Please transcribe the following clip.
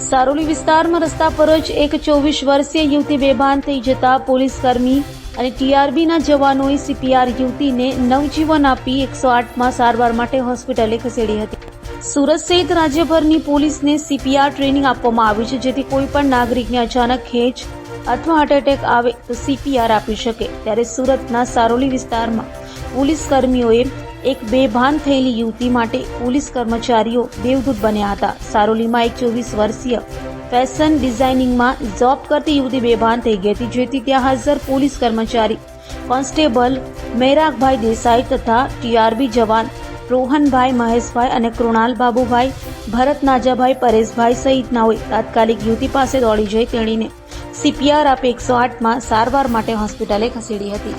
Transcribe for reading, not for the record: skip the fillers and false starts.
સારોલી વિસ્તારમાં રસ્તા પર જ એક 24 વર્ષીય યુવતી બેભાન થઈ જતા પોલીસકર્મી અને ટીઆરબીના જવાનોએ સીપીઆર યુવતીને નવજીવન આપી 108માં સારવાર માટે હોસ્પિટલે ખસેડી હતી. સુરત સહિત રાજ્યભરની પોલીસને સીપીઆર ટ્રેનિંગ આપવામાં આવી છે, જેથી કોઈ પણ નાગરિકને અચાનક ખેંચ અથવા હાર્ટ એટેક આવે તો સીપીઆર આપી શકે. ત્યારે સુરતના સારોલી વિસ્તારમાં પોલીસ કર્મીઓએ એક બેભાન થયેલી યુવતી માટે પોલીસ કર્મચારીઓ દેવદૂત બન્યા હતા. સારોલીમાં એક 24 વર્ષીય ફેશન ડિઝાઇનિંગમાં જોબ કરતી યુવતી બેભાન થઈ ગઈ હતી, જેથી ત્યાં હાજર પોલીસ કર્મચારી કોન્સ્ટેબલ મૈરાગભાઈ દેસાઈ તથા ટીઆરબી જવાન રોહનભાઈ મહેશભાઈ અને કૃણાલ બાબુભાઈ ભરત નાજાભાઈ પરેશભાઈ સહિતનાઓએ તાત્કાલિક યુવતી પાસે દોડી જઈ તેણીને સીપીઆર આપી 108માં સારવાર માટે હોસ્પિટલે ખસેડી હતી.